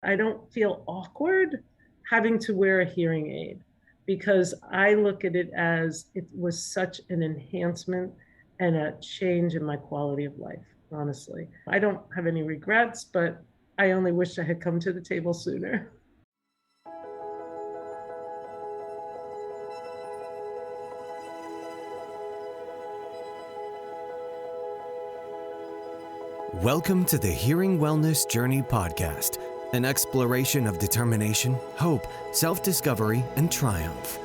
I don't feel awkward having to wear a hearing aid because I look at it as it was such an enhancement and a change in my quality of life, honestly. I don't have any regrets, but I only wish I had come to the table sooner. Welcome to the Hearing Wellness Journey podcast, an exploration of determination, hope, self-discovery, and triumph.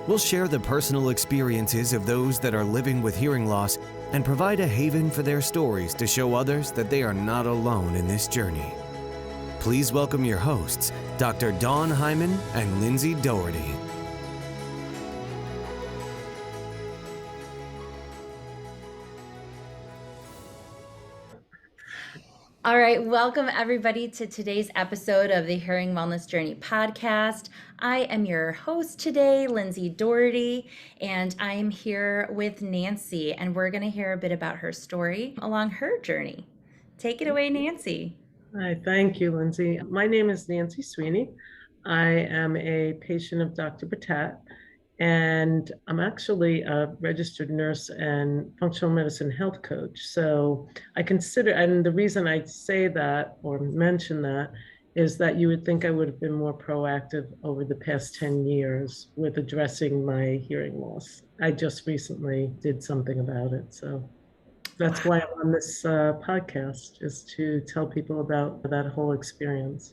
We'll share the personal experiences of those that are living with hearing loss and provide a haven for their stories to show others that they are not alone in this journey. Please welcome your hosts, Dr. Dawn Heiman and Lindsey Doherty. All right, welcome everybody to today's episode of the Hearing Wellness Journey podcast. I am your host today, Lindsey Doherty, and I am here with Nancy, and we're going to hear a bit about her story along her journey. Take it away, Nancy. Hi, thank you, Lindsay. My name is Nancy Sweeney. I am a patient of Dr. Battat, and I'm actually a registered nurse and functional medicine health coach. So I consider, and the reason I say that or mention that is that you would think I would have been more proactive over the past 10 years with addressing my hearing loss. I just recently did something about it. So that's why I'm on this podcast, is to tell people about that whole experience.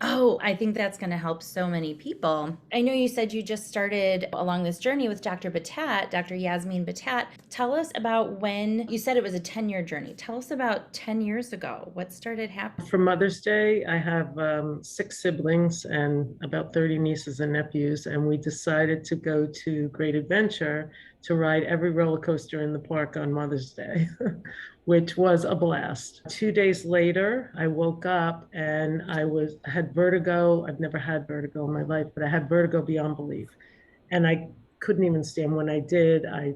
Oh, I think that's going to help so many people. I know you said you just started along this journey with Dr. Battat, Dr. Yasmin Battat. Tell us about when you said it was a 10-year journey. Tell us about 10 years ago. What started happening? For Mother's Day, I have 6 siblings and about 30 nieces and nephews, and we decided to go to Great Adventure to ride every roller coaster in the park on Mother's Day, which was a blast. 2 days later, I woke up and I had vertigo. I've never had vertigo in my life, but I had vertigo beyond belief. And I couldn't even stand. When I did, I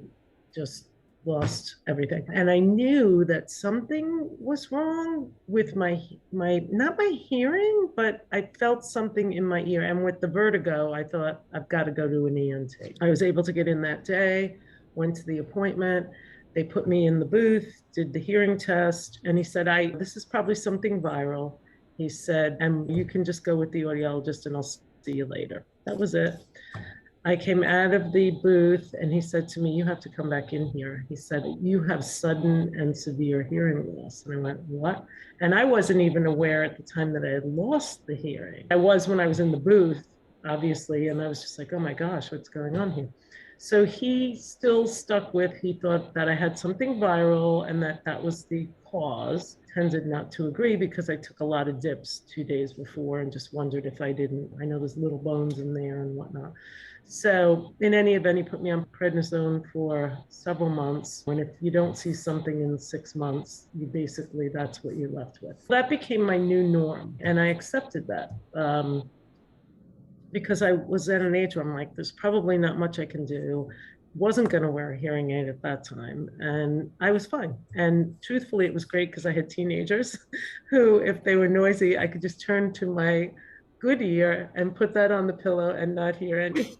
just lost everything. And I knew that something was wrong with my not my hearing, but I felt something in my ear. And with the vertigo, I thought, I've got to go to an ENT. I was able to get in that day, went to the appointment. They put me in the booth, did the hearing test, and he said, this is probably something viral. He said, and you can just go with the audiologist and I'll see you later. That was it. I came out of the booth and he said to me, you have to come back in here. He said, you have sudden and severe hearing loss. And I went, what? And I wasn't even aware at the time that I had lost the hearing. I was when I was in the booth, obviously, and I was just like, oh my gosh, what's going on here? So he still stuck with, he thought that I had something viral and that was the cause. Tended not to agree because I took a lot of dips 2 days before and just wondered if I didn't. I know there's little bones in there and whatnot. So in any event, he put me on prednisone for several months. And if you don't see something in 6 months, that's what you're left with. That became my new norm. And I accepted that because I was at an age where I'm like, there's probably not much I can do. Wasn't going to wear a hearing aid at that time. And I was fine. And truthfully, it was great because I had teenagers who, if they were noisy, I could just turn to my good ear and put that on the pillow and not hear anything.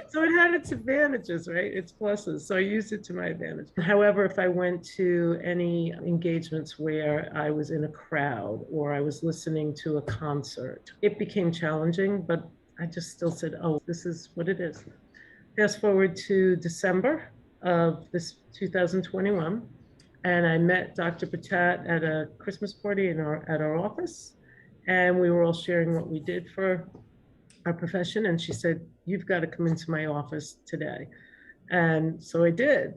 So it had its advantages, right? Its pluses. So I used it to my advantage. However, if I went to any engagements where I was in a crowd or I was listening to a concert, it became challenging, but I just still said, oh, this is what it is. Fast forward to December of this 2021, and I met Dr. Battat at a Christmas party at our office, and we were all sharing what we did for our profession, and she said, you've got to come into my office today. And so I did.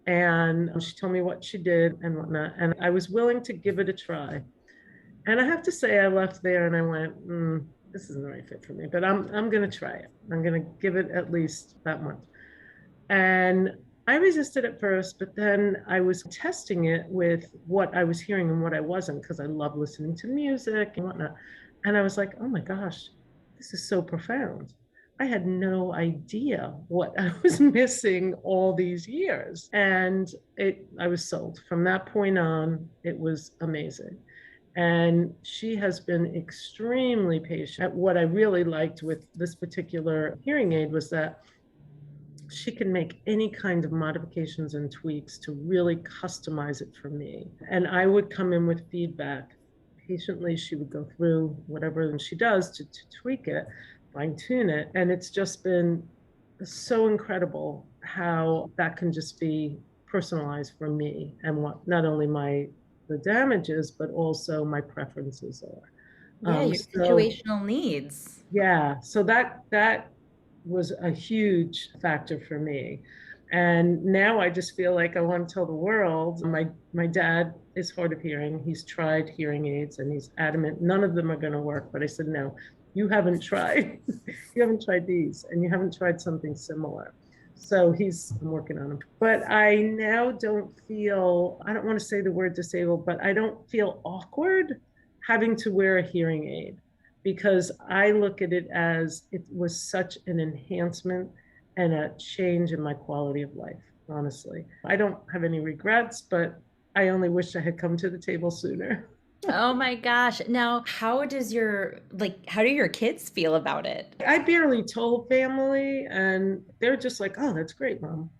And she told me what she did and whatnot, and I was willing to give it a try. And I have to say, I left there and I went, this isn't the right fit for me, but I'm going to try it. I'm going to give it at least that much. And I resisted at first, but then I was testing it with what I was hearing and what I wasn't, because I love listening to music and whatnot. And I was like, oh my gosh, this is so profound. I had no idea what I was missing all these years. And I was sold. From that point on, it was amazing. And she has been extremely patient. What I really liked with this particular hearing aid was that she can make any kind of modifications and tweaks to really customize it for me. And I would come in with feedback. Patiently, she would go through whatever she does to tweak it, fine tune it. And it's just been so incredible how that can just be personalized for me and what not only the damages, but also my preferences are. Yeah, your situational needs. Yeah, so that was a huge factor for me. And now I just feel like I want to tell the world, my dad is hard of hearing. He's tried hearing aids and he's adamant none of them are going to work. But I said, no, you haven't tried. You haven't tried these and you haven't tried something similar. So I'm working on them. But I now don't feel, I don't want to say the word disabled, but I don't feel awkward having to wear a hearing aid, because I look at it as it was such an enhancement and a change in my quality of life, honestly. I don't have any regrets, but I only wish I had come to the table sooner. Oh my gosh. Now, how do your kids feel about it? I barely told family, and they're just like, oh, that's great, Mom.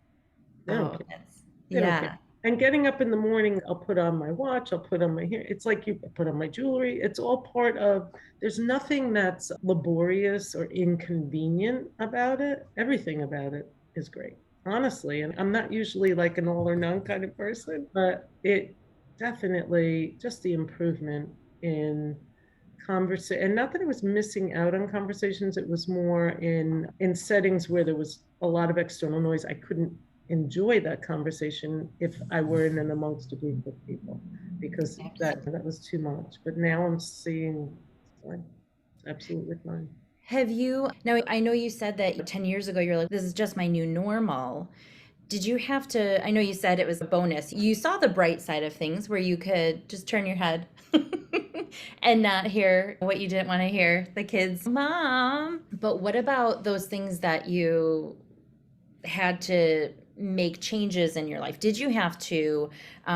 They don't Oh, care. that's, They don't yeah. care. And getting up in the morning, I'll put on my watch, I'll put on my hair. It's like you put on my jewelry. It's all part of, there's nothing that's laborious or inconvenient about it. Everything about it is great, honestly. And I'm not usually like an all or none kind of person, but it definitely, just the improvement in conversation, and not that I was missing out on conversations, it was more in settings where there was a lot of external noise. I couldn't enjoy that conversation if I were in and amongst a group of people, because that was too much. But now I'm seeing it's fine. It's absolutely fine. Now I know you said that 10 years ago, you're like, this is just my new normal. Did you have to, I know you said it was a bonus. You saw the bright side of things where you could just turn your head and not hear what you didn't want to hear, the kids, Mom. But what about those things that you had to make changes in your life? Did you have to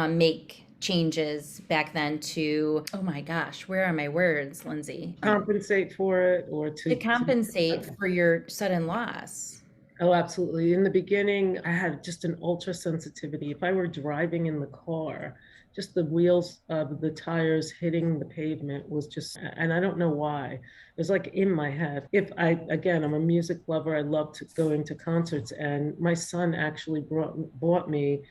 make changes back then to, oh my gosh, where are my words, Lindsey? Compensate for it, or To compensate for your sudden loss. Oh, absolutely. In the beginning, I had just an ultra sensitivity. If I were driving in the car, just the wheels of the tires hitting the pavement was just, and I don't know why. It was like in my head. Again, I'm a music lover. I love to going to concerts, and my son actually bought me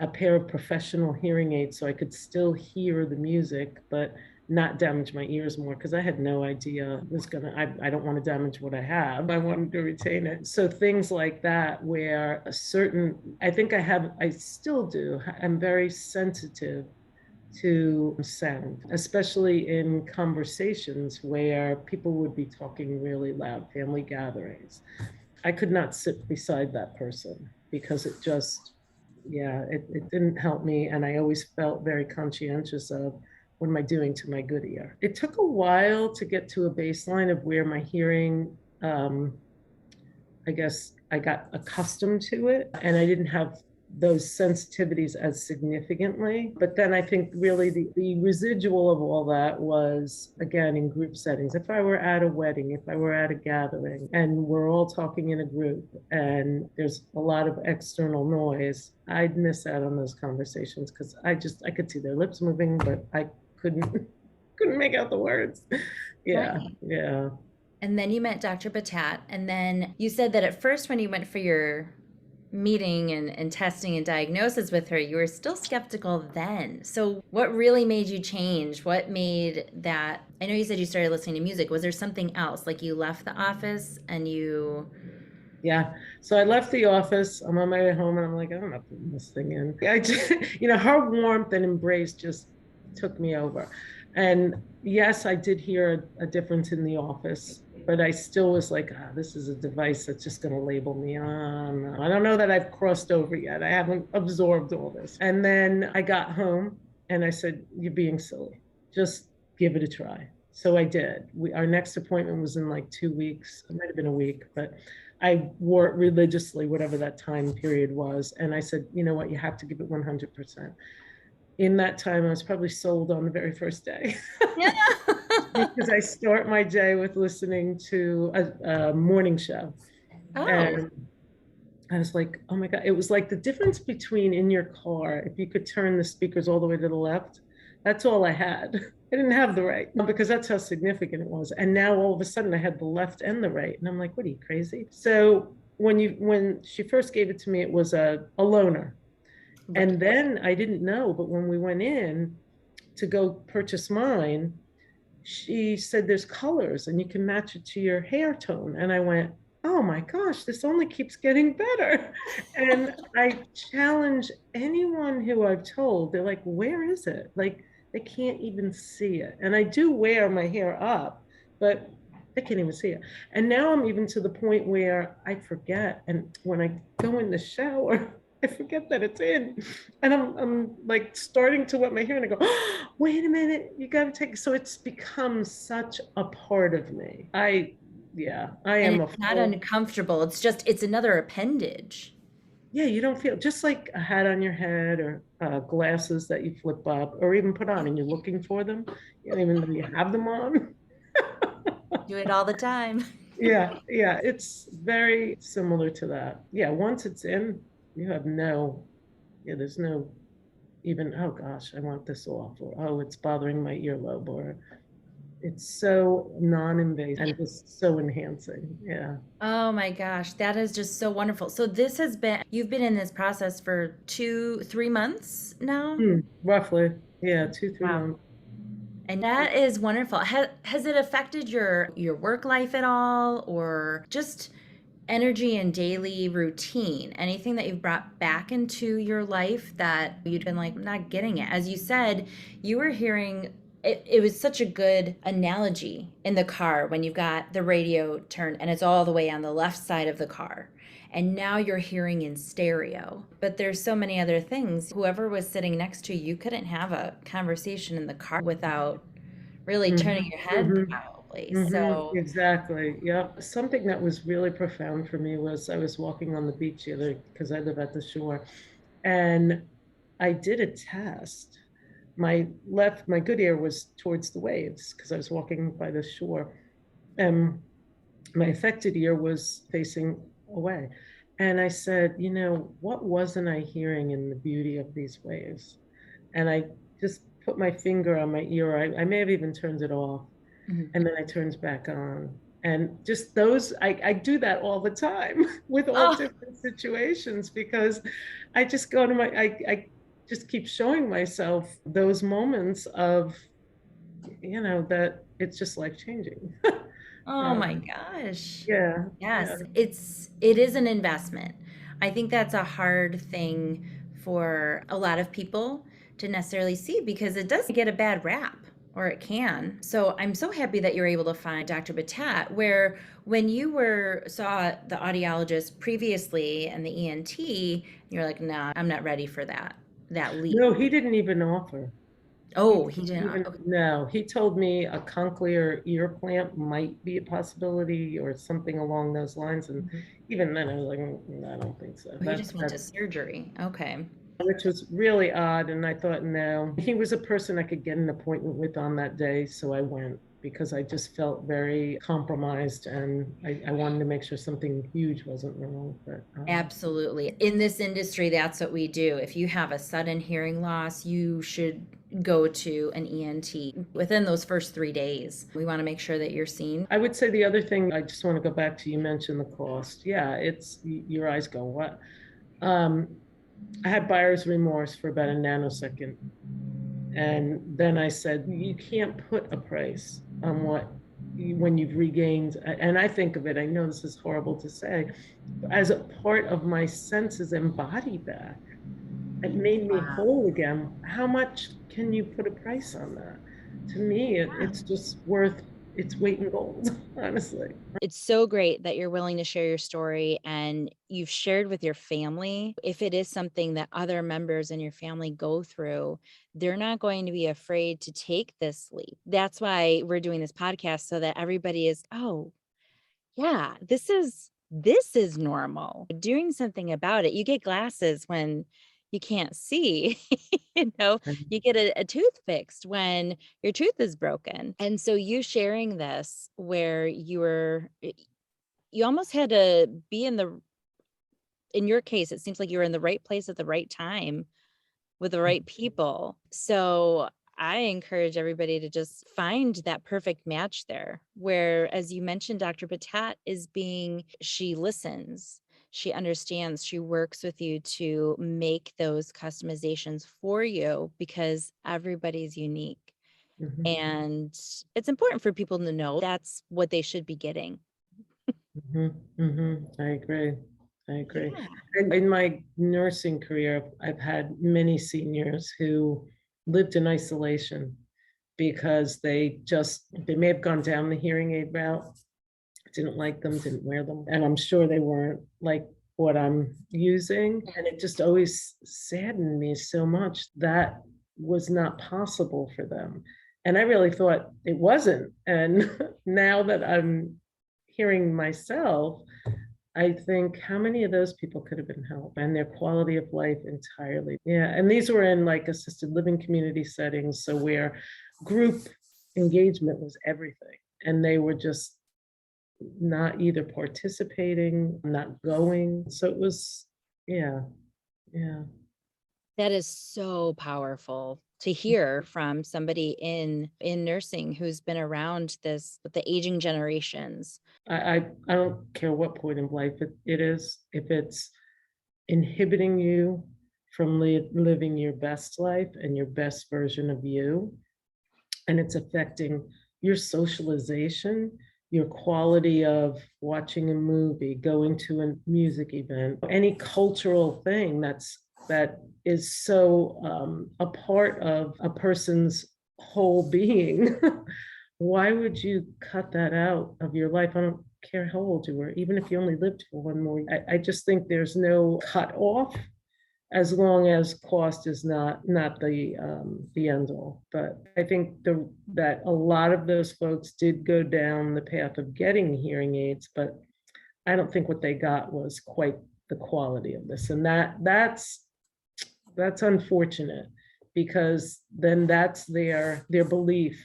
a pair of professional hearing aids so I could still hear the music, but not damage my ears more, because I had no idea it was I don't want to damage what I have. I wanted to retain it. So things like that, where I still do, I'm very sensitive to sound, especially in conversations where people would be talking really loud, family gatherings. I could not sit beside that person because it didn't help me. And I always felt very conscientious of, what am I doing to my good ear? It took a while to get to a baseline of where my hearing, I guess I got accustomed to it, and I didn't have those sensitivities as significantly. But then I think really the residual of all that was, again, in group settings. If I were at a wedding, if I were at a gathering, and we're all talking in a group and there's a lot of external noise, I'd miss out on those conversations, because I could see their lips moving, but I couldn't make out the words. Yeah. Right. Yeah. And then you met Dr. Battat, and then you said that at first when you went for your meeting and testing and diagnosis with her, you were still skeptical then. So what really made you change? What made that? I know you said you started listening to music. Was there something else? Like you left the office and you... Yeah. So I left the office. I'm on my way home and I'm like, I'm not putting this thing in. I just, her warmth and embrace just took me over. And yes, I did hear a difference in the office, but I still was like, this is a device that's just going to label me. No. I don't know that I've crossed over yet. I haven't absorbed all this. And then I got home and I said, you're being silly. Just give it a try. So I did. Our next appointment was in like 2 weeks. It might have been a week, but I wore it religiously, whatever that time period was. And I said, you know what, you have to give it 100%. in that time, I was probably sold on the very first day. Yeah. Because I start my day with listening to a morning show. Oh, And I was like, oh my God. It was like the difference between in your car, if you could turn the speakers all the way to the left, that's all I had. I didn't have the right because that's how significant it was. And now all of a sudden I had the left and the right. And I'm like, what are you, crazy? So when she first gave it to me, it was a loaner. right. And then I didn't know, but when we went in to go purchase mine, she said there's colors and you can match it to your hair tone. And I went, oh my gosh, this only keeps getting better. And I challenge anyone who I've told, they're like, where is it? Like, they can't even see it. And I do wear my hair up, but they can't even see it. And now I'm even to the point where I forget. And when I go in the shower, I forget that it's in. And I'm like starting to wet my hair and I go, oh, wait a minute, you got to take. So it's become such a part of me. Yeah, I And am a it's not full, uncomfortable. It's another appendage. yeah, you don't feel just like a hat on your head or glasses that you flip up or even put on and you're looking for them. You don't even know you have them on. Do it all the time. Yeah, it's very similar to that. Yeah, once it's in, you have there's no even, oh gosh, I want this off, or oh, it's bothering my earlobe, or it's so non-invasive and just so enhancing. Yeah. Oh my gosh, that is just so wonderful. So you've been in this process for 3 months now? Roughly. Yeah, 2, 3 Wow. months. And that is wonderful. Has it affected your work life at all, or just energy and daily routine? Anything that you've brought back into your life that you'd been like, I'm not getting it? As you said, you were hearing it was such a good analogy in the car when you've got the radio turned and it's all the way on the left side of the car. And now you're hearing in stereo. But there's so many other things. Whoever was sitting next to you, you couldn't have a conversation in the car without really turning your head, probably. So, Exactly. Yeah. Something that was really profound for me was I was walking on the beach the other because I live at the shore, and I did a test. My good ear was towards the waves because I was walking by the shore, and my affected ear was facing away. And I said, what wasn't I hearing in the beauty of these waves? And I just put my finger on my ear. I may have even turned it off, mhm. and then I turned back on. And just those, I do that all the time with all Oh, different situations because I just go to I just keep showing myself those moments of, that it's just life changing. oh my um, gosh. yeah, yeah. Yes, it is an investment. I think that's a hard thing for a lot of people to necessarily see because it does get a bad rap, or it can. So I'm so happy that you're able to find Dr. Battat, where when you saw the audiologist previously and the ENT, you're like, nah, I'm not ready for that leap. No, he didn't even offer. He Oh, he didn't didn't. even, Okay. no, he told me a cochlear ear clamp might be a possibility or something along those lines. And Mhm. even then I was like, I don't think so. Oh, he just went to surgery. Okay. Which was really odd. And I thought, no, he was a person I could get an appointment with on that day. So I went because I just felt very compromised and I wanted to make sure something huge wasn't wrong. But Absolutely. In this industry, that's what we do. If you have a sudden hearing loss, you should go to an ENT within those first 3 days. We want to make sure that you're seen. I would say the other thing, I just want to go back to, you mentioned the cost. Yeah, it's your eyes go, what? Um, I had buyer's remorse for about a nanosecond. And then I said, you can't put a price on when you've regained, and I think of it, I know this is horrible to say, as a part of my senses and body back. It made me Wow. whole again. How much can you put a price on that? To me, it's just worth its weight in gold, honestly. It's so great that you're willing to share your story and you've shared with your family. If it is something that other members in your family go through, they're not going to be afraid to take this leap. That's why we're doing this podcast so that everybody is, oh, yeah, this is normal. Doing something about it. You get glasses when you can't see, you know, And- you get a tooth fixed when your tooth is broken. And so you sharing this where you almost had to be in your case, it seems like you were in the right place at the right time with the right people. So I encourage everybody to just find that perfect match there, where, as you mentioned, Dr. Battat she listens, she understands, she works with you to make those customizations for you because everybody's unique. Mhm, And it's important for people to know that's what they should be getting. I agree. I agree. Yeah. And in my nursing career, I've had many seniors who lived in isolation because they may have gone down the hearing aid route, didn't like them, didn't wear them. And I'm sure they weren't like what I'm using. And it just always saddened me so much that was not possible for them. And I really thought it wasn't. And now that I'm hearing myself, I think how many of those people could have been helped and their quality of life entirely. Yeah. And these were in like assisted living community settings. So where group engagement was everything. And they were just not either participating, not going. So it was, yeah, yeah. That is so powerful to hear from somebody in nursing who's been around this with the aging generations. I don't care what point of life it is, if it's inhibiting you from living your best life and your best version of you, and it's affecting your socialization, your quality of watching a movie, going to a music event, any cultural thing that is so a part of a person's whole being. Why would you cut that out of your life? I don't care how old you were, even if you only lived for one more. I just think there's no cut off as long as cost is not the end all. But I think that a lot of those folks did go down the path of getting hearing aids, but I don't think what they got was quite the quality of this. And that's unfortunate, because then that's their belief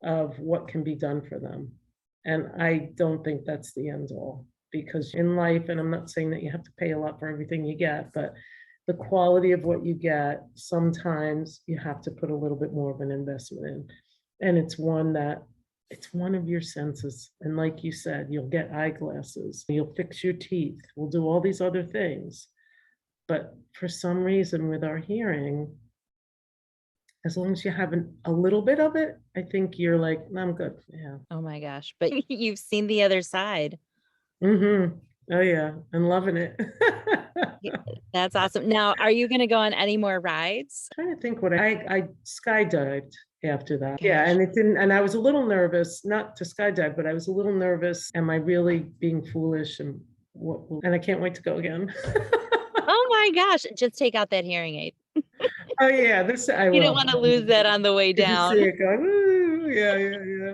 of what can be done for them. And I don't think that's the end all, because in life, and I'm not saying that you have to pay a lot for everything you get, but the quality of what you get, sometimes you have to put a little bit more of an investment in. And it's one of your senses. And like you said, you'll get eyeglasses, you'll fix your teeth, we'll do all these other things. But for some reason with our hearing, as long as you have a little bit of it, I think you're like, I'm good. Yeah. Oh my gosh. But you've seen the other side. Mm-hmm. Oh yeah. I'm loving it. That's awesome. Now, are you going to go on any more rides? Trying to think what I skydived after that. Yeah, Gosh. and it didn't, and I was a little nervous, not to skydive, but I was a little nervous. Am I really being foolish? And and I can't wait to go again. Oh my gosh. Just take out that hearing aid. Oh yeah, this I You don't will. want to lose that on the way You can see down. it going, "Ooh," yeah, yeah,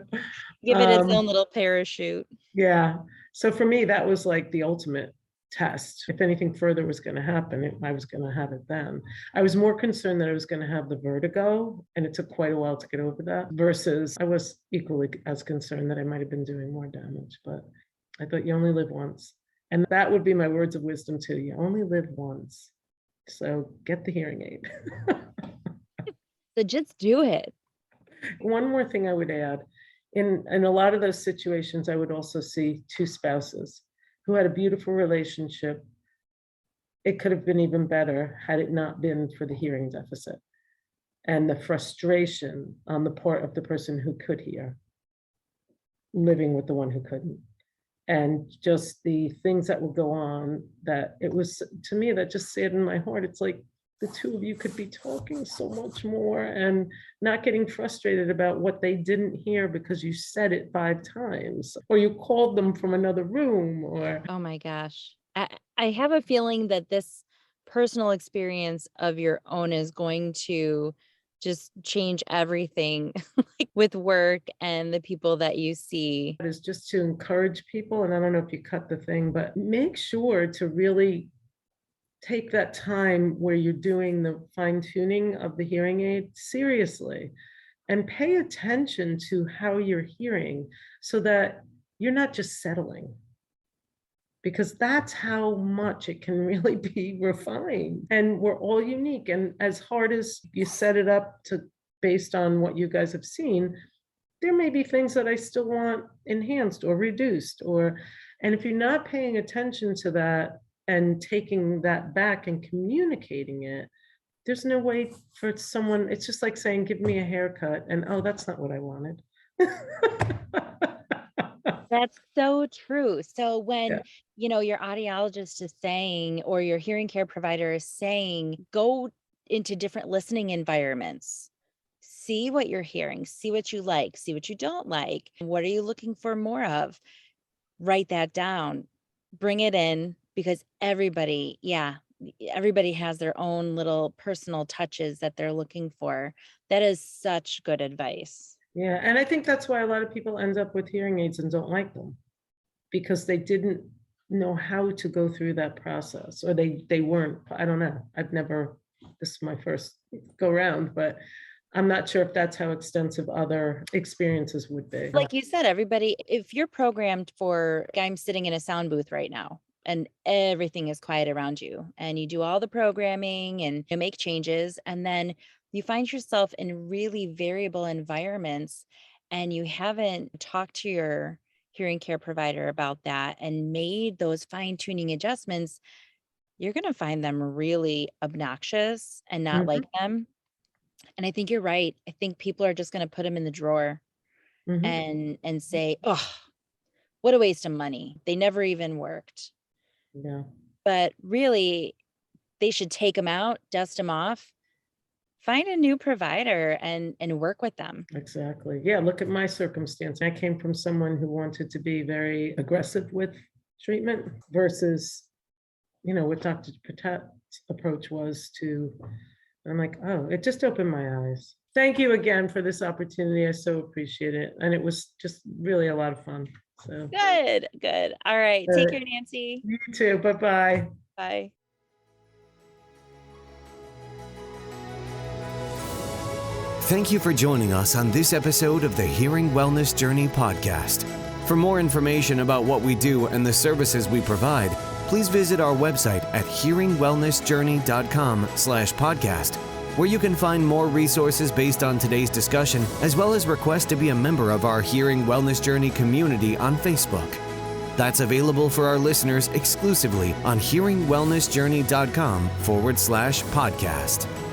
Give it yeah. its own little parachute. Yeah. So for me, that was like the ultimate test. If anything further was going to happen, I was going to have it then. I was more concerned that I was going to have the vertigo, and it took quite a while to get over that, versus I was equally as concerned that I might have been doing more damage. But I thought you only live once. And that would be my words of wisdom too. You only live once. So get the hearing aid. So just do it. One more thing I would add, in a lot of those situations, I would also see two spouses who had a beautiful relationship. It could have been even better had it not been for the hearing deficit and the frustration on the part of the person who could hear, living with the one who couldn't. And just the things that would go on, that it was, to me, that just saddened my heart. It's like the two of you could be talking so much more and not getting frustrated about what they didn't hear because you said it 5 times, or you called them from another room, or Oh my gosh. I have a feeling that this personal experience of your own is going to just change everything like with work and the people that you see. is just to encourage people. And I don't know if you cut the thing, but make sure to really take that time where you're doing the fine tuning of the hearing aid seriously and pay attention to how you're hearing so that you're not just settling, because that's how much it can really be refined. And we're all unique. And as hard as you set it up to based on what you guys have seen, there may be things that I still want enhanced or reduced, and if you're not paying attention to that and taking that back and communicating it, there's no way for someone, it's just like saying, give me a haircut, and oh, that's not what I wanted. That's so true. So when, Yeah. your audiologist is saying, or your hearing care provider is saying, go into different listening environments, see what you're hearing, see what you like, see what you don't like. What are you looking for more of? Write that down, bring it in, because everybody has their own little personal touches that they're looking for. That is such good advice. Yeah, and I think that's why a lot of people end up with hearing aids and don't like them, because they didn't know how to go through that process, or they weren't, I don't know. This is my first go round, but I'm not sure if that's how extensive other experiences would be. Like you said, everybody, if you're programmed for, I'm sitting in a sound booth right now and everything is quiet around you, and you do all the programming and you make changes, and then you find yourself in really variable environments and you haven't talked to your hearing care provider about that and made those fine-tuning adjustments, you're going to find them really obnoxious and not like them. And I think you're right. I think people are just going to put them in the drawer and say, oh, what a waste of money. They never even worked. Yeah. But really, they should take them out, dust them off, find a new provider and work with them. Exactly. Yeah, look at my circumstance. I came from someone who wanted to be very aggressive with treatment versus, what Dr. Battat's approach was to, I'm like, oh, it just opened my eyes. Thank you again for this opportunity. I so appreciate it. And it was just really a lot of fun. So Good. All right. Take care, Nancy. You too. Bye-bye. Bye. Thank you for joining us on this episode of the Hearing Wellness Journey podcast. For more information about what we do and the services we provide, please visit our website at hearingwellnessjourney.com/podcast, where you can find more resources based on today's discussion, as well as request to be a member of our Hearing Wellness Journey community on Facebook. That's available for our listeners exclusively on hearingwellnessjourney.com/podcast.